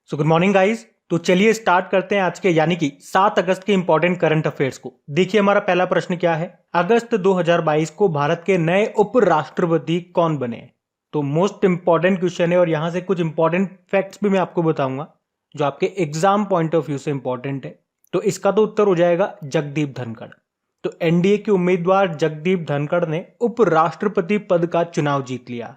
So good morning guys. तो चलिए start करते हैं आज के यानी कि 7 अगस्त के इंपॉर्टेंट करंट अफेयर्स को। देखिए हमारा पहला प्रश्न क्या है। अगस्त 2022 को भारत के नए उपराष्ट्रपति कौन बने। तो मोस्ट इंपॉर्टेंट क्वेश्चन है और यहां से कुछ इंपॉर्टेंट फैक्ट्स भी मैं आपको बताऊंगा जो आपके एग्जाम पॉइंट ऑफ व्यू से इंपॉर्टेंट है। तो इसका तो उत्तर हो जाएगा जगदीप धनखड़। तो एनडीए के उम्मीदवार जगदीप धनखड़ ने उपराष्ट्रपति पद का चुनाव जीत लिया।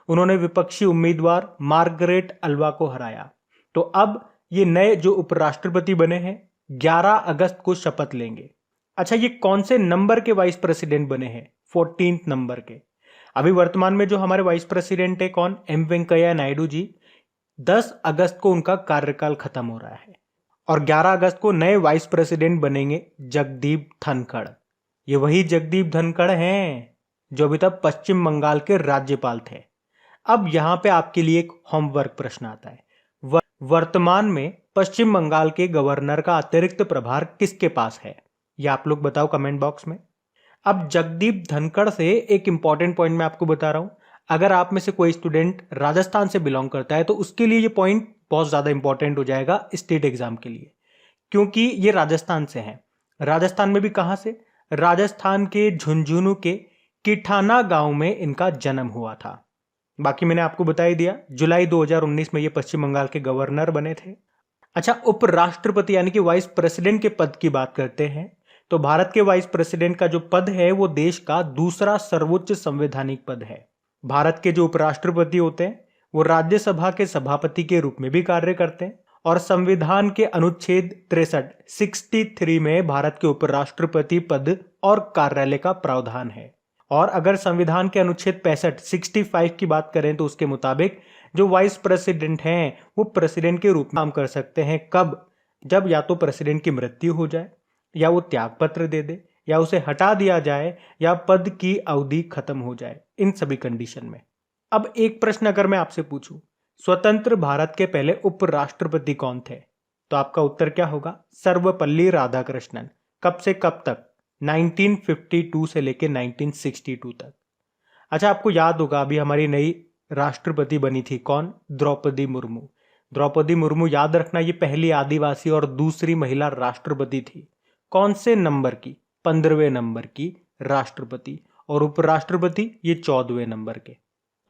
उन्होंने विपक्षी उम्मीदवार मार्गरेट अल्वा को हराया। तो अब ये नए जो उपराष्ट्रपति बने हैं 11 अगस्त को शपथ लेंगे। अच्छा, ये कौन से नंबर के वाइस प्रेसिडेंट बने हैं? 14 नंबर के। अभी वर्तमान में जो हमारे वाइस प्रेसिडेंट है कौन? एम वेंकैया नायडू जी। 10 अगस्त को उनका कार्यकाल खत्म हो रहा है और 11 अगस्त को नए वाइस प्रेसिडेंट बनेंगे जगदीप धनखड़। ये वही जगदीप धनखड़ हैं जो अभी तक पश्चिम बंगाल के राज्यपाल थे। अब यहां पे आपके लिए एक होमवर्क प्रश्न आता है। वर्तमान में पश्चिम बंगाल के गवर्नर का अतिरिक्त प्रभार किसके पास है? ये आप लोग बताओ कमेंट बॉक्स में। अब जगदीप धनखड़ से एक इंपॉर्टेंट पॉइंट मैं आपको बता रहा हूं। अगर आप में से कोई स्टूडेंट राजस्थान से बिलोंग करता है तो उसके लिए ये पॉइंट बहुत ज्यादा इंपॉर्टेंट हो जाएगा स्टेट एग्जाम के लिए, क्योंकि ये राजस्थान से है। राजस्थान में भी कहां से? राजस्थान के झुंझुनू के किठाना गांव में इनका जन्म हुआ था। बाकी मैंने आपको बता ही दिया, जुलाई 2019 में ये पश्चिम बंगाल के गवर्नर बने थे। अच्छा, उपराष्ट्रपति यानी कि वाइस प्रेसिडेंट के पद की बात करते हैं तो भारत के वाइस प्रेसिडेंट का जो पद है वो देश का दूसरा सर्वोच्च संवैधानिक पद है। भारत के जो उपराष्ट्रपति होते हैं वो राज्यसभा के सभापति के रूप में भी कार्य करते हैं और संविधान के अनुच्छेद 63 में भारत के उपराष्ट्रपति पद और कार्यालय का प्रावधान है। और अगर संविधान के अनुच्छेद 65 की बात करें तो उसके मुताबिक जो वाइस प्रेसिडेंट हैं वो प्रेसिडेंट के रूप में काम कर सकते हैं। कब? जब या तो प्रेसिडेंट की मृत्यु हो जाए, या वो त्याग पत्र दे दे, या उसे हटा दिया जाए, या पद की अवधि खत्म हो जाए, इन सभी कंडीशन में। अब एक प्रश्न अगर मैं आपसे पूछूं, स्वतंत्र भारत के पहले उपराष्ट्रपति कौन थे? तो आपका उत्तर क्या होगा? सर्वपल्ली राधाकृष्णन। कब से कब तक? 1952 से लेकर 1962 तक। अच्छा, आपको याद होगा अभी हमारी नई राष्ट्रपति बनी थी कौन? द्रौपदी मुर्मू। द्रौपदी मुर्मू, याद रखना, ये पहली आदिवासी और दूसरी महिला राष्ट्रपति थी। कौन से नंबर की? 15वें नंबर की राष्ट्रपति। और उपराष्ट्रपति ये 14वें नंबर के।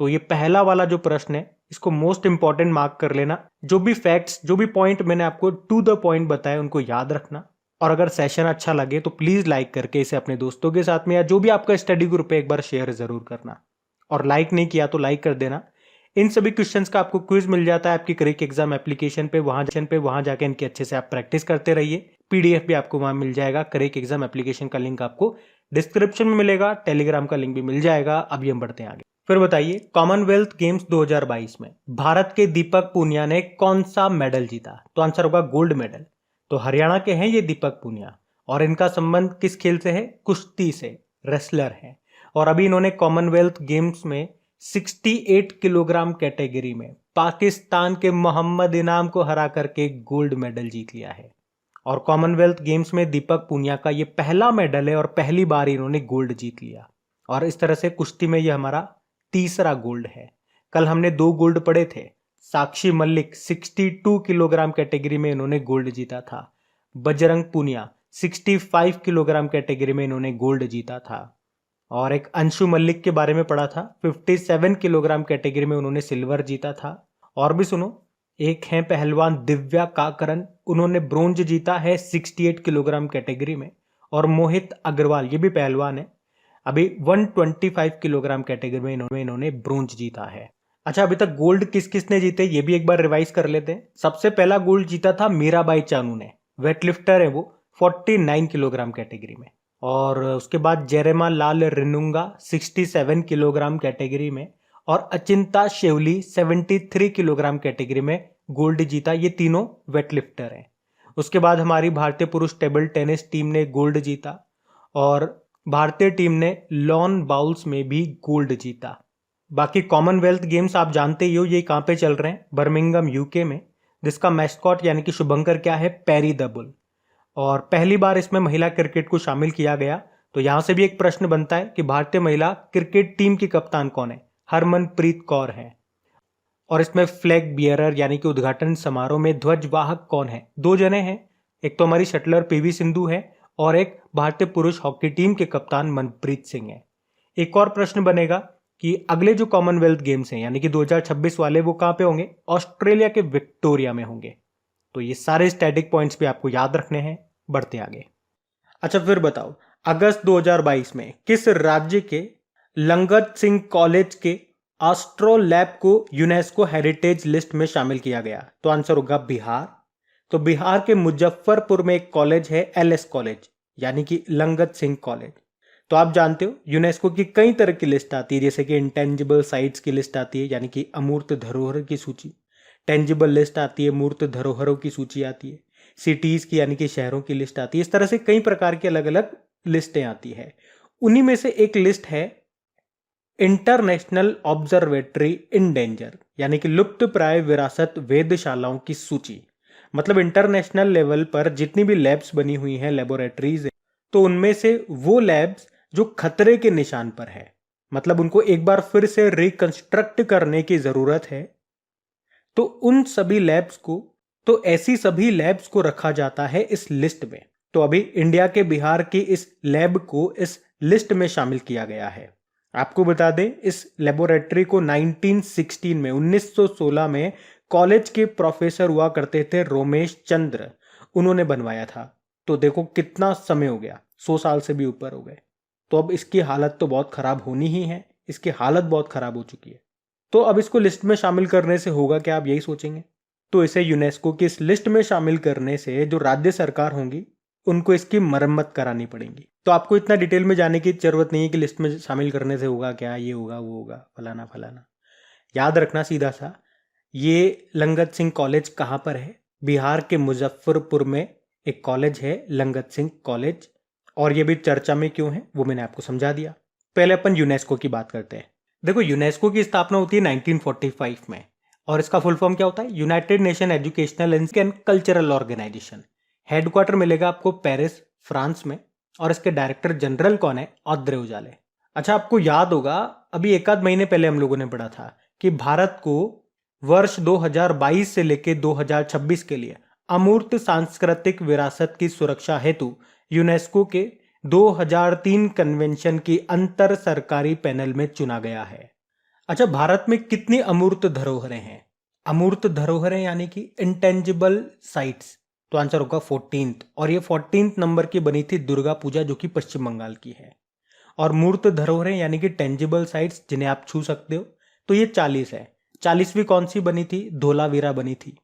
तो ये पहला वाला जो प्रश्न है इसको मोस्ट इंपॉर्टेंट मार्क कर लेना। जो भी फैक्ट्स, जो भी पॉइंट मैंने आपको टू द पॉइंट बताए उनको याद रखना। और अगर सेशन अच्छा लगे तो प्लीज लाइक करके इसे अपने दोस्तों के साथ में या जो भी आपका स्टडी ग्रुप है एक बार शेयर जरूर करना। और लाइक नहीं किया तो लाइक कर देना। इन सभी क्वेश्चंस का आपको क्विज मिल जाता है आपकी करेक्ट एग्जाम एप्लीकेशन पे। वहां जाके इनकी अच्छे से आप प्रैक्टिस करते रहिए। पीडीएफ भी आपको वहां मिल जाएगा। करेक्ट एग्जाम एप्लीकेशन का लिंक आपको डिस्क्रिप्शन में मिलेगा, टेलीग्राम का लिंक भी मिल जाएगा। अभी हम बढ़ते हैं आगे। फिर बताइए, कॉमनवेल्थ गेम्स 2022 में भारत के दीपक पूनिया ने कौन सा मेडल जीता? तो आंसर होगा गोल्ड मेडल। तो हरियाणा के हैं ये दीपक पूनिया और इनका संबंध किस खेल से है? कुश्ती से, रेसलर हैं। और अभी इन्होंने कॉमनवेल्थ गेम्स में 68 किलोग्राम कैटेगरी में पाकिस्तान के मोहम्मद इनाम को हरा करके गोल्ड मेडल जीत लिया है। और कॉमनवेल्थ गेम्स में दीपक पूनिया का ये पहला मेडल है और पहली बार इन्होंने गोल्ड जीत लिया। और इस तरह से कुश्ती में ये हमारा तीसरा गोल्ड है। कल हमने 2 गोल्ड पढ़े थे। साक्षी मलिक 62 किलोग्राम कैटेगरी में इन्होंने गोल्ड जीता था। बजरंग पूनिया 65 किलोग्राम कैटेगरी में इन्होंने गोल्ड जीता था। और एक अंशु मलिक के बारे में पढ़ा था, 57 किलोग्राम कैटेगरी में उन्होंने सिल्वर जीता था। और भी सुनो, एक है पहलवान दिव्या काकरन, उन्होंने ब्रोंज जीता है 68 किलोग्राम कैटेगरी में। और मोहित अग्रवाल, ये भी पहलवान है, अभी 125 किलोग्राम कैटेगरी में इन्होंने ब्रोंज जीता है। अच्छा, अभी तक गोल्ड किस किस ने जीते ये भी एक बार रिवाइज कर लेते हैं। सबसे पहला गोल्ड जीता था मीराबाई चानू ने, वेटलिफ्टर है वो, 49 किलोग्राम कैटेगरी में। और उसके बाद जेरेमा लाल रिनुंगा 67 किलोग्राम कैटेगरी में। और अचिंता शेवली 73 किलोग्राम कैटेगरी में गोल्ड जीता। ये तीनों वेटलिफ्टर हैं। उसके बाद हमारी भारतीय पुरुष टेबल टेनिस टीम ने गोल्ड जीता और भारतीय टीम ने लॉन बाउल्स में भी गोल्ड जीता। बाकी कॉमनवेल्थ गेम्स आप जानते ही हो ये कहाँ पे चल रहे हैं? बर्मिंघम यूके में, जिसका मैस्कॉट यानी कि शुभंकर क्या है? पैरी द बुल। और पहली बार इसमें महिला क्रिकेट को शामिल किया गया। तो यहां से भी एक प्रश्न बनता है कि भारतीय महिला क्रिकेट टीम की कप्तान कौन है? हरमनप्रीत कौर है। और इसमें फ्लैग बियरर यानी कि उद्घाटन समारोह में ध्वजवाहक कौन है? 2 जने हैं, एक तो हमारी शटलर पीवी सिंधु है और एक भारतीय पुरुष हॉकी टीम के कप्तान मनप्रीत सिंह है। एक और प्रश्न बनेगा कि अगले जो कॉमनवेल्थ गेम्स हैं यानी कि 2026 वाले वो कहाँ पे होंगे? ऑस्ट्रेलिया के विक्टोरिया में होंगे। तो ये सारे स्टैटिक पॉइंट्स भी आपको याद रखने हैं। बढ़ते आगे। अच्छा फिर बताओ, अगस्त 2022 में किस राज्य के लंगत सिंह कॉलेज के एस्ट्रोलैब को यूनेस्को हेरिटेज लिस्ट में शामिल किया गया? तो आंसर होगा बिहार। तो बिहार के मुजफ्फरपुर में एक कॉलेज है एलएस कॉलेज यानी कि लंगत सिंह कॉलेज। तो आप जानते हो यूनेस्को की कई तरह की लिस्ट आती है, जैसे कि इंटेंजिबल साइट्स की लिस्ट आती है यानी कि अमूर्त धरोहर की सूची, टेंजिबल लिस्ट आती है, मूर्त धरोहरों की सूची आती है, सिटीज की यानी कि शहरों की लिस्ट आती है। इस तरह से कई प्रकार की अलग अलग लिस्टें आती है। उन्हीं में से एक लिस्ट है इंटरनेशनल ऑब्जर्वेटरी इन डेंजर यानी कि लुप्त प्राय विरासत वेधशालाओं की सूची। मतलब इंटरनेशनल लेवल पर जितनी भी लैब्स बनी हुई हैं, लेबोरेटरीज, तो उनमें से वो लैब्स जो खतरे के निशान पर है, मतलब उनको एक बार फिर से रिकंस्ट्रक्ट करने की जरूरत है, तो उन सभी लैब्स को, तो ऐसी सभी लैब्स को रखा जाता है इस लिस्ट में। तो अभी इंडिया के बिहार की इस लैब को इस लिस्ट में शामिल किया गया है। आपको बता दें, इस लेबोरेटरी को 1916 में कॉलेज के प्रोफेसर हुआ करते थे रोमेश चंद्र, उन्होंने बनवाया था। तो देखो कितना समय हो गया, 100 साल से भी ऊपर हो गए। तो अब इसकी हालत तो बहुत खराब होनी ही है, इसकी हालत बहुत खराब हो चुकी है। तो अब इसको लिस्ट में शामिल करने से होगा क्या, आप यही सोचेंगे? तो इसे यूनेस्को की इस लिस्ट में शामिल करने से जो राज्य सरकार होंगी उनको इसकी मरम्मत करानी पड़ेगी। तो आपको इतना डिटेल में जाने की जरूरत नहीं है कि लिस्ट में शामिल करने से होगा क्या, ये होगा वो होगा फलाना फलाना। याद रखना सीधा सा, ये लंगत सिंह कॉलेज कहाँ पर है? बिहार के मुजफ्फरपुर में एक कॉलेज है लंगत सिंह कॉलेज। और ये भी चर्चा में क्यों है वो मैंने आपको समझा दिया। पहले अपन यूनेस्को की बात करते हैं। देखो, यूनेस्को की स्थापना होती है 1945 में और इसका फुल फॉर्म क्या होता है? United Nation Educational and Cultural Organisation. Headquarter मिलेगा आपको पेरिस, फ्रांस में। और इसके डायरेक्टर जनरल कौन है? ऑद्रे उजाले। अच्छा, आपको याद होगा अभी एक आध महीने पहले हम लोगों ने पढ़ा था कि भारत को वर्ष 2022 से लेकर 2026 के लिए अमूर्त सांस्कृतिक विरासत की सुरक्षा हेतु यूनेस्को के 2003 कन्वेंशन की अंतर सरकारी पैनल में चुना गया है। अच्छा, भारत में कितनी अमूर्त धरोहरें हैं? अमूर्त धरोहरें यानी कि इंटेंजिबल साइट्स। तो आंसर होगा 14th, और ये 14th नंबर की बनी थी दुर्गा पूजा, जो कि पश्चिम बंगाल की है। और मूर्त धरोहरें यानी कि टेंजिबल साइट्स जिन्हें आप छू सकते हो, तो ये 40 है। 40वीं कौन सी बनी थी? धोलावीरा बनी थी,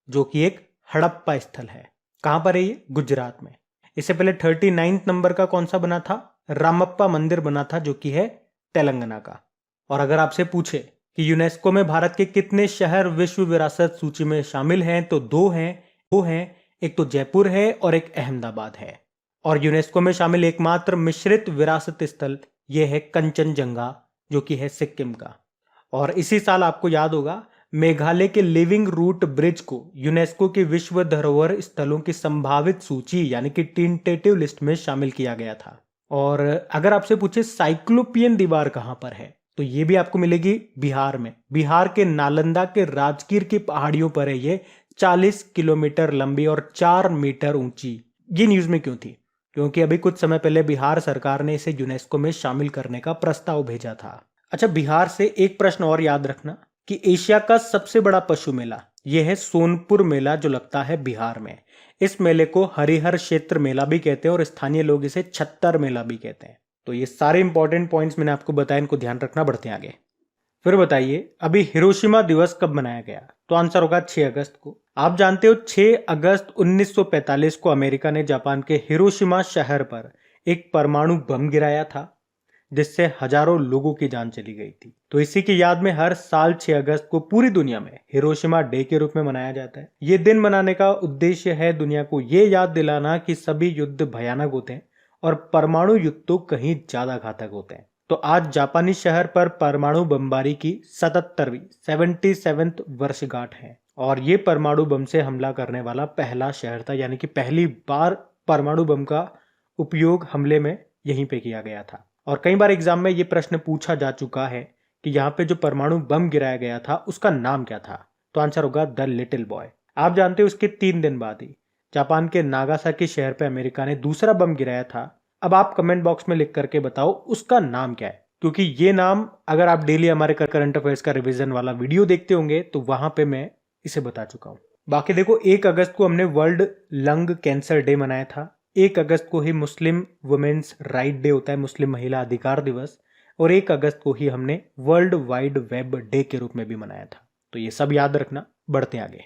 जो कि एक हड़प्पा स्थल है। कहां पर है ये? गुजरात में। इससे पहले 39th नंबर का कौन सा बना था? रामप्पा मंदिर बना था, जो कि है तेलंगाना का। और अगर आपसे पूछे कि यूनेस्को में भारत के कितने शहर विश्व विरासत सूची में शामिल हैं, तो दो हैं। एक तो जयपुर है और एक अहमदाबाद है। और यूनेस्को में शामिल एकमात्र मिश्रित विरासत स्थल यह है कंचनजंगा, जो कि है सिक्किम का। और इसी साल आपको याद होगा मेघालय के लिविंग रूट ब्रिज को यूनेस्को की विश्व धरोहर स्थलों की संभावित सूची यानी कि टेंटेटिव लिस्ट में शामिल किया गया था। और अगर आपसे पूछे साइक्लोपियन दीवार कहां पर है, तो ये भी आपको मिलेगी बिहार में। बिहार के नालंदा के राजगीर की पहाड़ियों पर है ये, 40 किलोमीटर लंबी और 4 मीटर ऊंची। ये न्यूज में क्यों थी? क्योंकि अभी कुछ समय पहले बिहार सरकार ने इसे यूनेस्को में शामिल करने का प्रस्ताव भेजा था। अच्छा, बिहार से एक प्रश्न और याद रखना कि एशिया का सबसे बड़ा पशु मेला यह है सोनपुर मेला, जो लगता है बिहार में। इस मेले को हरिहर क्षेत्र मेला भी कहते हैं और स्थानीय लोग इसे छत्तर मेला भी कहते हैं। तो ये सारे इंपॉर्टेंट पॉइंट्स मैंने आपको बताया, इनको ध्यान रखना। बढ़ते हैं आगे। फिर बताइए, अभी हिरोशिमा दिवस कब मनाया गया? तो आंसर होगा 6 अगस्त को। आप जानते हो 6 अगस्त 1945 को अमेरिका ने जापान के हिरोशिमा शहर पर एक परमाणु बम गिराया था, जिससे हजारों लोगों की जान चली गई थी। तो इसी की याद में हर साल 6 अगस्त को पूरी दुनिया में हिरोशिमा डे के रूप में मनाया जाता है। ये दिन मनाने का उद्देश्य है दुनिया को ये याद दिलाना कि सभी युद्ध भयानक होते हैं और परमाणु युद्ध तो कहीं ज्यादा घातक होते हैं। तो आज जापानी शहर पर परमाणु बमबारी की 77वीं वर्षगांठ है और ये परमाणु बम से हमला करने वाला पहला शहर था, यानी कि पहली बार परमाणु बम का उपयोग हमले में यहीं पे किया गया था। और कई बार एग्जाम में ये प्रश्न पूछा जा चुका है कि यहाँ पे जो परमाणु बम गिराया गया था उसका नाम क्या था? तो आंसर होगा द लिटिल बॉय। आप जानते हो उसके 3 दिन बाद ही जापान के नागासाकी शहर पे अमेरिका ने दूसरा बम गिराया था। अब आप कमेंट बॉक्स में लिख करके बताओ उसका नाम क्या है, क्योंकि ये नाम अगर आप डेली हमारे करंट अफेयर्स का रिवीजन वाला वीडियो देखते होंगे तो वहां पे मैं इसे बता चुका हूं। बाकी देखो 1 अगस्त को हमने वर्ल्ड लंग कैंसर डे मनाया था। 1 अगस्त को ही मुस्लिम वुमेन्स राइट डे होता है, मुस्लिम महिला अधिकार दिवस। और 1 अगस्त को ही हमने वर्ल्ड वाइड वेब डे के रूप में भी मनाया था। तो ये सब याद रखना। बढ़ते आगे।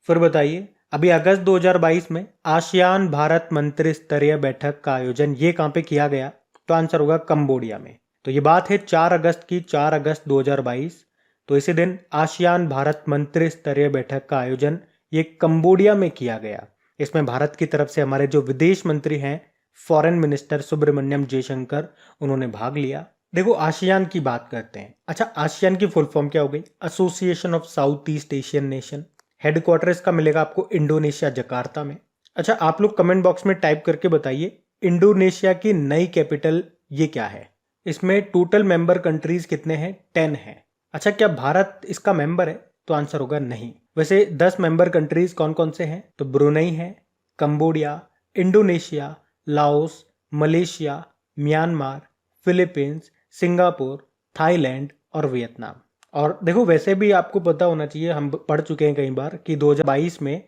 फिर बताइए, अभी अगस्त 2022 में आसियान भारत मंत्री स्तरीय बैठक का आयोजन ये कहां पे किया गया? तो आंसर होगा कंबोडिया में। तो ये बात है 4 अगस्त की, 4 अगस्त 2022। तो इसी दिन आसियान भारत मंत्री स्तरीय बैठक का आयोजन ये कंबोडिया में किया गया। इसमें भारत की तरफ से हमारे जो विदेश मंत्री हैं, फॉरेन मिनिस्टर सुब्रमण्यम जयशंकर, उन्होंने भाग लिया। देखो आसियान की बात करते हैं। अच्छा, आसियान की फुल फॉर्म क्या हो गई? Association of south east Asian nation. Headquarter इसका मिलेगा आपको इंडोनेशिया जकार्ता में। अच्छा, आप लोग कमेंट बॉक्स में टाइप करके बताइए इंडोनेशिया की नई कैपिटल ये क्या है? इसमें टोटल मेंबर कंट्रीज कितने हैं? 10 हैं। अच्छा, क्या भारत इसका मेंबर है? तो आंसर होगा नहीं। वैसे 10 मेंबर कंट्रीज कौन कौन से हैं? तो ब्रुनई है, Cambodia, Indonesia, Laos, Malaysia, Myanmar, Philippines, Singapore, Thailand और वियतनाम। और देखो वैसे भी आपको पता होना चाहिए, हम पढ़ चुके हैं कई बार कि 2022 में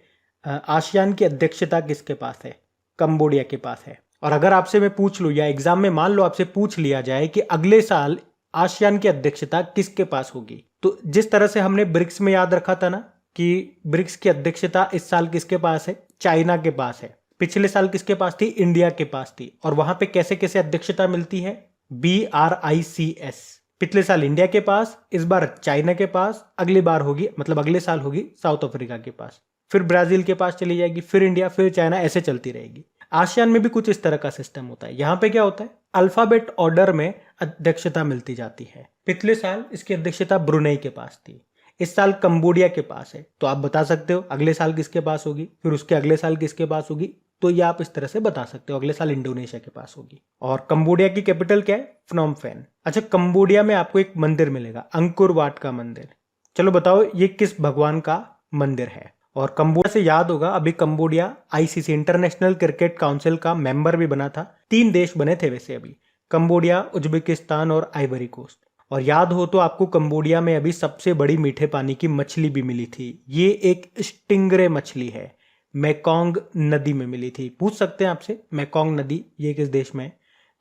आसियान की अध्यक्षता किसके पास है? कंबोडिया के पास है। और अगर आपसे मैं पूछ लूँ या एग्जाम में मान लो आपसे पूछ लिया जाए कि अगले साल आसियान की अध्यक्षता किसके पास होगी, तो जिस तरह से हमने ब्रिक्स में याद रखा था ना कि ब्रिक्स की अध्यक्षता इस साल किसके पास है? चाइना के पास है। पिछले साल किसके पास थी? इंडिया के पास थी। और वहां पे कैसे कैसे अध्यक्षता मिलती है? BRICS। पिछले साल इंडिया के पास, इस बार चाइना के पास, अगली बार होगी मतलब अगले साल होगी साउथ अफ्रीका के पास, फिर ब्राजील के पास चली जाएगी, फिर इंडिया, फिर चाइना, ऐसे चलती रहेगी। आसियान में भी कुछ इस तरह का सिस्टम होता है। यहाँ पे क्या होता है? अल्फाबेट ऑर्डर में अध्यक्षता मिलती जाती है। पिछले साल इसकी अध्यक्षता ब्रुनई के पास थी, इस साल कंबोडिया के पास है। तो आप बता सकते हो अगले साल किसके पास होगी, फिर उसके अगले साल किसके पास होगी। तो ये आप इस तरह से बता सकते हो, अगले साल इंडोनेशिया के पास होगी। और कंबोडिया की कैपिटल क्या है? Phnom pen. अच्छा, कंबोडिया में आपको एक मंदिर मिलेगा, अंकुर वाट का मंदिर। चलो बताओ ये किस भगवान का मंदिर है? और कंबोडिया से याद होगा, अभी Cambodia ICC international cricket council का मेंबर भी बना था। 3 देश बने थे वैसे अभी, कंबोडिया, उज्बेकिस्तान और आइवरी कोस्ट। और याद हो तो आपको कंबोडिया में अभी सबसे बड़ी मीठे पानी की मछली भी मिली थी। ये एक स्टिंगरे मछली है, मेकोंग नदी में मिली थी। पूछ सकते हैं आपसे मेकोंग नदी ये किस देश में है?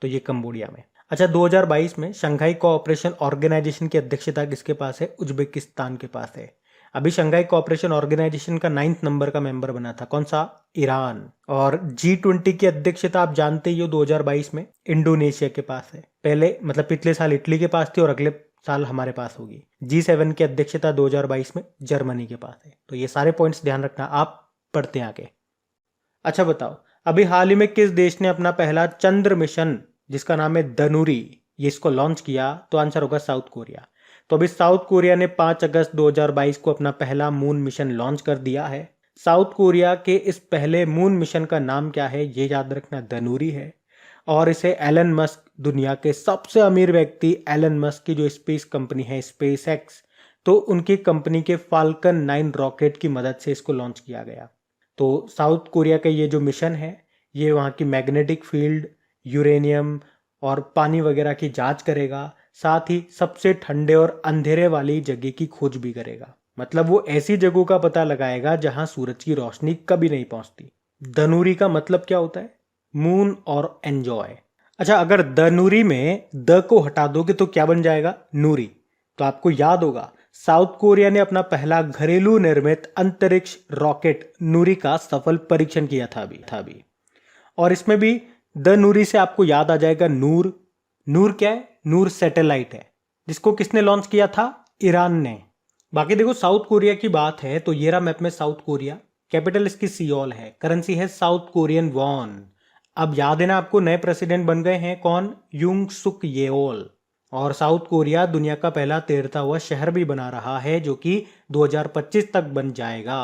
तो ये कंबोडिया में। अच्छा, 2022 में शंघाई कोऑपरेशन ऑर्गेनाइजेशन की अध्यक्षता किसके पास है? उज्बेकिस्तान के पास है। अभी शंघाई कोऑपरेशन ऑर्गेनाइजेशन का 9th नंबर का मेंबर बना था, कौन सा? ईरान। और G20 की अध्यक्षता आप जानते ही हो 2022 में इंडोनेशिया के पास है। पहले मतलब पिछले साल इटली के पास थी और अगले साल हमारे पास होगी। G7 की अध्यक्षता 2022 में जर्मनी के पास है। तो ये सारे पॉइंट्स ध्यान रखना। आप पढ़ते हैं आगे। अच्छा बताओ, अभी हाल ही में किस देश ने अपना पहला चंद्र मिशन जिसका नाम है धनुरी, ये इसको लॉन्च किया? तो आंसर होगा साउथ कोरिया। तो अभी साउथ कोरिया ने 5 अगस्त 2022 को अपना पहला मून मिशन लॉन्च कर दिया है। साउथ कोरिया के इस पहले मून मिशन का नाम क्या है? ये याद रखना, धनुरी है। और इसे एलन मस्क, दुनिया के सबसे अमीर व्यक्ति एलन मस्क की जो स्पेस कंपनी है स्पेस एक्स, तो उनकी कंपनी के फाल्कन 9 रॉकेट की मदद से इसको लॉन्च किया गया। तो साउथ कोरिया का ये जो मिशन है ये वहाँ की मैग्नेटिक फील्ड, यूरेनियम और पानी वगैरह की जांच करेगा, साथ ही सबसे ठंडे और अंधेरे वाली जगह की खोज भी करेगा। मतलब वो ऐसी जगहों का पता लगाएगा जहां सूरज की रोशनी कभी नहीं पहुंचती। धनुरी का मतलब क्या होता है? मून और एंजॉय। अच्छा, अगर धनुरी में द को हटा दोगे तो क्या बन जाएगा? नूरी। तो आपको याद होगा साउथ कोरिया ने अपना पहला घरेलू निर्मित अंतरिक्ष रॉकेट नूरी का सफल परीक्षण किया था अभी। और इसमें भी द नूरी से आपको याद आ जाएगा नूर। नूर क्या है? नूर सैटेलाइट है, जिसको किसने लॉन्च किया था? ईरान ने। बाकी देखो साउथ कोरिया की बात है तो ये रहा मैप में साउथ कोरिया। कैपिटल इसकी सियोल है, करेंसी है साउथ कोरियन वॉन। अब याद है ना आपको, नए प्रेसिडेंट बन गए हैं कौन? यूंग सुक येओल। और साउथ कोरिया दुनिया का पहला तैरता हुआ शहर भी बना रहा है, जो कि 2025 तक बन जाएगा।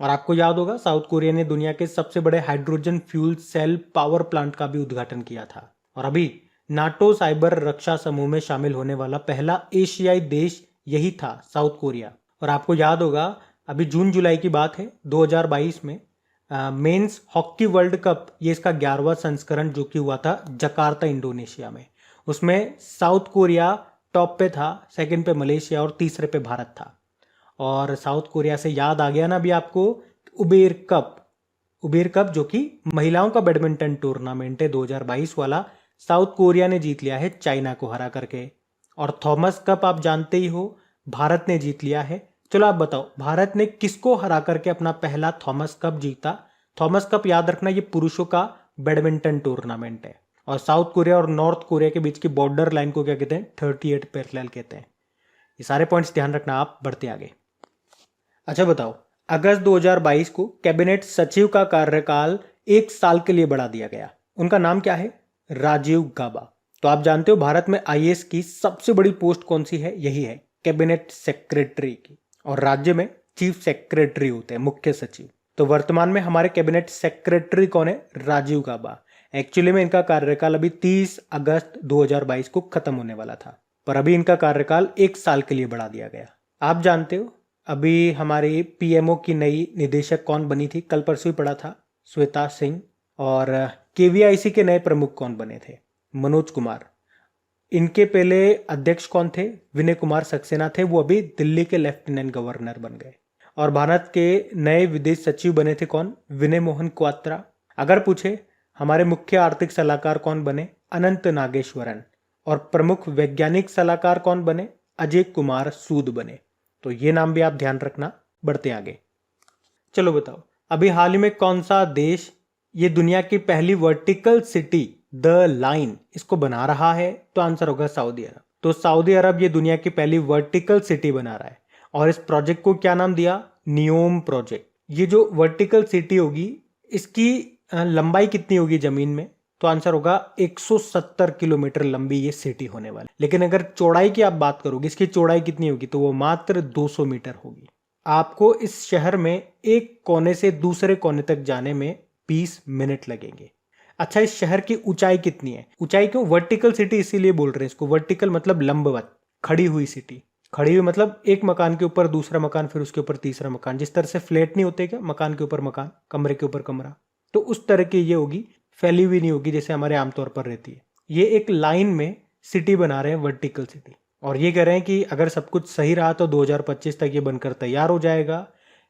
और आपको याद होगा साउथ कोरिया ने दुनिया के सबसे बड़े hydrogen fuel cell power plant का भी उद्घाटन किया था। और अभी नाटो साइबर रक्षा समूह में शामिल होने वाला पहला एशियाई देश यही था, साउथ कोरिया। और आपको याद होगा अभी जून जुलाई की बात है 2022 में मेंस हॉकी वर्ल्ड कप, ये इसका 11वां संस्करण जो कि हुआ था जकार्ता इंडोनेशिया में, उसमें साउथ कोरिया टॉप पे था, सेकंड पे मलेशिया और तीसरे पे भारत था। और साउथ कोरिया से याद आ गया ना अभी आपको उबेर कप जो कि महिलाओं का बैडमिंटन टूर्नामेंट है 2022 वाला, साउथ कोरिया ने जीत लिया है चाइना को हरा करके। और थॉमस कप आप जानते ही हो, भारत ने जीत लिया है। चलो आप बताओ भारत ने किसको हरा करके अपना पहला थॉमस कप जीता? थॉमस कप याद रखना ये पुरुषों का बैडमिंटन टूर्नामेंट है। और साउथ कोरिया और नॉर्थ कोरिया के बीच की बॉर्डर लाइन को क्या कहते हैं? 38 पैरेलल कहते हैं। ये सारे पॉइंट्स ध्यान रखना, आप बढ़ते आगे। अच्छा बताओ, अगस्त 2022 को कैबिनेट सचिव का कार्यकाल 1 साल के लिए बढ़ा दिया गया। उनका नाम क्या है? राजीव गाबा। तो आप जानते हो भारत में आईएएस की सबसे बड़ी पोस्ट कौन सी है? यही है, कैबिनेट सेक्रेटरी की। और राज्य में चीफ सेक्रेटरी होते हैं, मुख्य सचिव। तो वर्तमान में हमारे कैबिनेट सेक्रेटरी कौन है? राजीव गाबा। एक्चुअली में इनका कार्यकाल अभी 30 अगस्त 2022 को खत्म होने वाला था, पर अभी इनका कार्यकाल 1 साल के लिए बढ़ा दिया गया। आप जानते हो अभी हमारी पीएमओ की नई निदेशक कौन बनी थी? कल परसों ही पढ़ा था, श्वेता सिंह। और केवीआईसी के नए प्रमुख कौन बने थे? मनोज कुमार। इनके पहले अध्यक्ष कौन थे? विनय कुमार सक्सेना थे, वो अभी दिल्ली के लेफ्टिनेंट गवर्नर बन गए। और भारत के नए विदेश सचिव बने थे कौन? विनय मोहन क्वात्रा। अगर पूछे हमारे मुख्य आर्थिक सलाहकार कौन बने? अनंत नागेश्वरन। और प्रमुख वैज्ञानिक सलाहकार कौन बने? अजय कुमार सूद बने। तो ये नाम भी आप ध्यान रखना, बढ़ते आगे। चलो बताओ, अभी हाल ही में कौन सा देश ये दुनिया की पहली वर्टिकल सिटी द लाइन इसको बना रहा है? तो आंसर होगा सऊदी अरब। तो सऊदी अरब ये दुनिया की पहली वर्टिकल सिटी बना रहा है और इस प्रोजेक्ट को क्या नाम दिया? NEOM project. ये जो वर्टिकल सिटी होगी इसकी लंबाई कितनी होगी जमीन में? तो आंसर होगा 170 किलोमीटर लंबी ये सिटी होने वाली। लेकिन अगर चौड़ाई की आप बात करोगे, इसकी चौड़ाई कितनी होगी? तो वो मात्र 200 मीटर होगी। आपको इस शहर में एक कोने से दूसरे कोने तक जाने में 20 मिनट लगेंगे। अच्छा, इस शहर की ऊंचाई कितनी है? ऊंचाई क्यों? वर्टिकल सिटी इसीलिए बोल रहे हैं इसको। वर्टिकल मतलब लंबवत, खड़ी हुई सिटी। खड़ी हुई मतलब एक मकान के ऊपर दूसरा मकान, फिर उसके ऊपर तीसरा मकान। जिस तरह से फ्लैट नहीं होते क्या, मकान के ऊपर मकान, कमरे के ऊपर कमरा, तो उस तरह की ये होगी, फैली हुई नहीं होगी जैसे हमारे आमतौर पर रहती है। ये एक लाइन में सिटी बना रहे हैं, वर्टिकल सिटी। और ये कह रहे हैं कि अगर सब कुछ सही रहा तो 2025 तक ये बनकर तैयार हो जाएगा।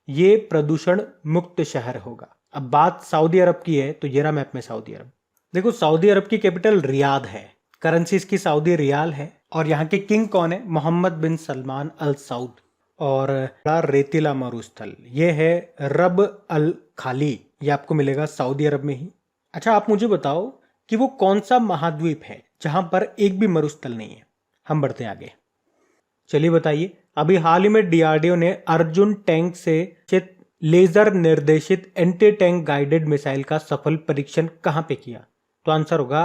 ये प्रदूषण मुक्त शहर होगा। अब बात सऊदी अरब की है, तो ये रहा मैप में सऊदी अरब। देखो, सऊदी अरब की कैपिटल रियाद है, करेंसी इसकी सऊदी रियाल है। और यहाँ के किंग कौन है? मोहम्मद बिन सलमान अल सऊद। और बड़ा रेतीला मरुस्थल ये है रब अल खाली, ये आपको मिलेगा सऊदी अरब में ही। अच्छा, आप मुझे बताओ कि वो कौन सा महाद्वीप है जहां पर एक भी मरुस्थल नहीं है? हम बढ़ते आगे। चलिए बताइए, अभी हाल ही में डीआरडीओ ने अर्जुन टैंक से लेजर निर्देशित एंटी टैंक गाइडेड मिसाइल का सफल परीक्षण कहां पे किया? तो आंसर होगा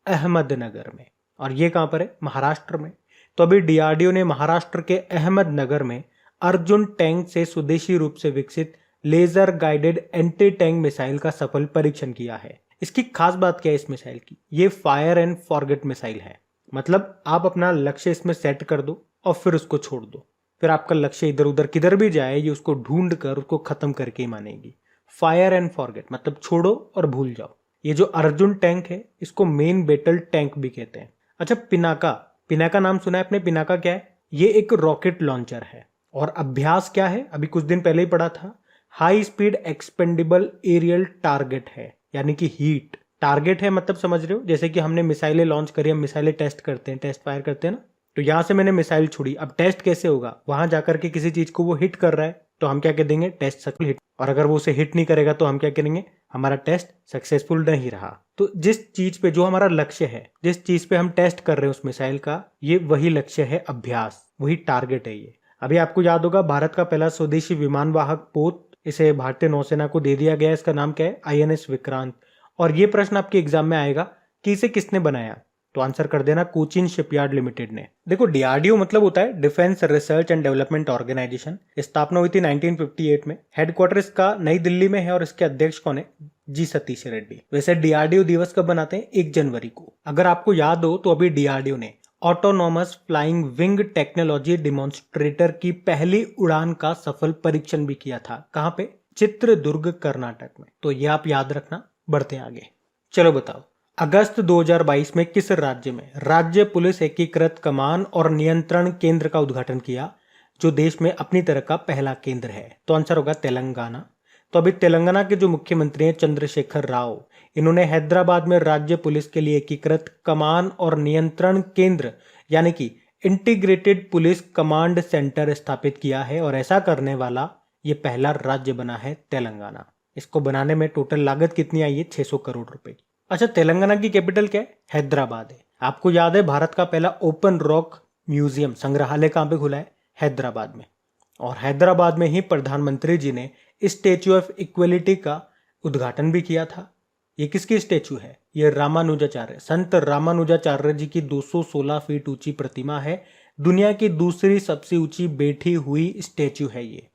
अहमदनगर में। और ये कहां पर है? महाराष्ट्र में। तो अभी डीआरडीओ ने महाराष्ट्र के अहमदनगर में अर्जुन टैंक से स्वदेशी रूप से विकसित laser guided anti tank missile का सफल परीक्षण किया है। इसकी खास बात क्या है इस मिसाइल की? ये फायर एंड फॉरगेट मिसाइल है। मतलब आप अपना लक्ष्य इसमें सेट कर दो और फिर उसको छोड़ दो, फिर आपका लक्ष्य इधर उधर किधर भी जाए ये उसको ढूंढ कर उसको खत्म करके ही मानेगी। फायर एंड फॉरगेट मतलब छोड़ो और भूल जाओ। ये जो अर्जुन टैंक है इसको मेन बैटल टैंक भी कहते हैं। अच्छा, पिनाका नाम सुना है आपने? पिनाका क्या है? ये एक रॉकेट लॉन्चर है। और अभ्यास क्या है? अभी कुछ दिन पहले ही पढ़ा था, high speed expendable aerial target है, यानी कि हीट टारगेट है। मतलब समझ रहे हो, जैसे कि हमने मिसाइलें लॉन्च करी, हम मिसाइलें टेस्ट करते हैं, टेस्ट फायर करते हैं ना, तो यहां से मैंने मिसाइल छोड़ी। अब टेस्ट कैसे होगा? वहां जाकर के किसी चीज को वो हिट कर रहा है तो हम क्या कह देंगे? Test successful hit. और अगर वो उसे हिट नहीं करेगा तो हम क्या करेंगे? हमारा टेस्ट सक्सेसफुल नहीं रहा। तो जिस चीज पे, जो हमारा लक्ष्य है, जिस चीज पे हम टेस्ट कर रहे हैं उस मिसाइल का, ये वही लक्ष्य है, अभ्यास, वही टारगेट है ये। अभी आपको याद होगा भारत का पहला स्वदेशी विमान वाहक पोत इसे भारतीय नौसेना को दे दिया गया। इसका नाम क्या है? आईएनएस विक्रांत। और ये प्रश्न आपके एग्जाम में आएगा कि इसे किसने बनाया? तो आंसर कर देना, कोचिन शिपयार्ड लिमिटेड ने। देखो, डीआरडीओ मतलब होता है Defence Research and Development Organisation. स्थापना हुई थी 1958 में। हेडक्वार्टर इसका नई दिल्ली में है और इसके अध्यक्ष कौन है? जी सतीश रेड्डी। वैसे डीआरडीओ दिवस कब बनाते हैं? 1 जनवरी को। अगर आपको याद हो तो अभी डीआरडीओ ने autonomous flying wing technology demonstrator की पहली उड़ान का सफल परीक्षण भी किया था। कहां पे? चित्रदुर्ग कर्नाटक में। तो ये आप याद रखना। बढ़ते हैं आगे। चलो बताओ, अगस्त 2022 में किस राज्य में राज्य पुलिस एकीकृत कमान और नियंत्रण केंद्र का उद्घाटन किया, जो देश में अपनी तरह का पहला केंद्र है? तो आंसर होगा तेलंगाना। तो अभी तेलंगाना के जो मुख्यमंत्री हैं चंद्रशेखर राव, इन्होंने हैदराबाद में राज्य पुलिस के लिए एकीकृत कमान और नियंत्रण केंद्र यानी कि इंटीग्रेटेड पुलिस कमांड सेंटर स्थापित किया है, और ऐसा करने वाला ये पहला राज्य बना है तेलंगाना। इसको बनाने में टोटल लागत कितनी आई है? 600 करोड़ रुपए की। अच्छा, तेलंगाना की कैपिटल क्या है? हैदराबाद है। आपको याद है भारत का पहला ओपन रॉक म्यूजियम संग्रहालय कहां पे खुला है? हैदराबाद में। और हैदराबाद में ही प्रधानमंत्री जी ने स्टैच्यू ऑफ इक्वलिटी का उद्घाटन भी किया था। ये किसकी स्टैच्यू है? ये रामानुजाचार्य, संत रामानुजाचार्य जी की 216 फीट ऊंची प्रतिमा है। दुनिया की दूसरी सबसे ऊंची बैठी हुई स्टैच्यू है ये।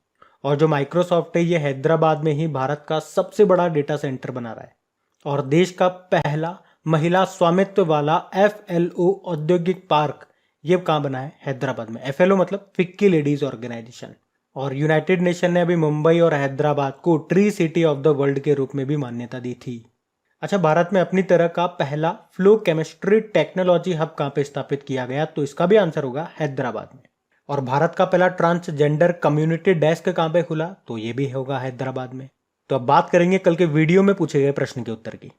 और जो माइक्रोसॉफ्ट है, ये हैदराबाद में ही भारत का सबसे बड़ा डेटा सेंटर बना रहा है। और देश का पहला महिला स्वामित्व वाला FLO औद्योगिक पार्क ये कहाँ बना है? हैदराबाद में। FLO मतलब फिक्की लेडीज ऑर्गेनाइजेशन। और यूनाइटेड नेशन ने अभी मुंबई और हैदराबाद को tree city of the world के रूप में भी मान्यता दी थी। अच्छा, भारत में अपनी तरह का पहला फ्लो केमिस्ट्री टेक्नोलॉजी हब कहाँ पे स्थापित किया गया? तो इसका भी आंसर होगा हैदराबाद में। और भारत का पहला ट्रांसजेंडर कम्युनिटी डेस्क कहाँ पे खुला? तो ये भी होगा हैदराबाद में। तो अब बात करेंगे कल के वीडियो में पूछे गए प्रश्न के उत्तर की।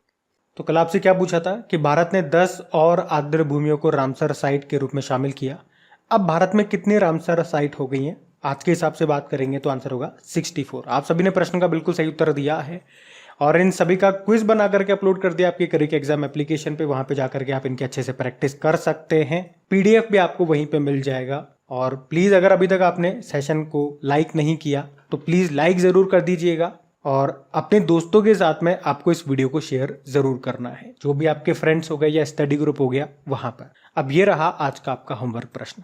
तो कल आपसे क्या पूछा था कि भारत ने 10 और आर्द्र भूमियों को रामसर साइट के रूप में शामिल किया। अब भारत में कितनी रामसर साइट हो गई हैं? आज के हिसाब से बात करेंगे तो आंसर होगा 64। आप सभी ने प्रश्न का बिल्कुल सही उत्तर दिया है, और इन सभी का क्विज बना करके अपलोड कर दिया आपके करियर एग्जाम एप्लीकेशन पे। वहां पे जाकर के आप इनके अच्छे से प्रैक्टिस कर सकते हैं। PDF भी आपको वहीं पे मिल जाएगा। और प्लीज अगर अभी तक आपने सेशन को लाइक नहीं किया तो प्लीज लाइक जरूर कर दीजिएगा, और अपने दोस्तों के साथ में आपको इस वीडियो को शेयर जरूर करना है, जो भी आपके फ्रेंड्स हो गए या स्टडी ग्रुप हो गया वहां पर। अब ये रहा आज का आपका होमवर्क प्रश्न।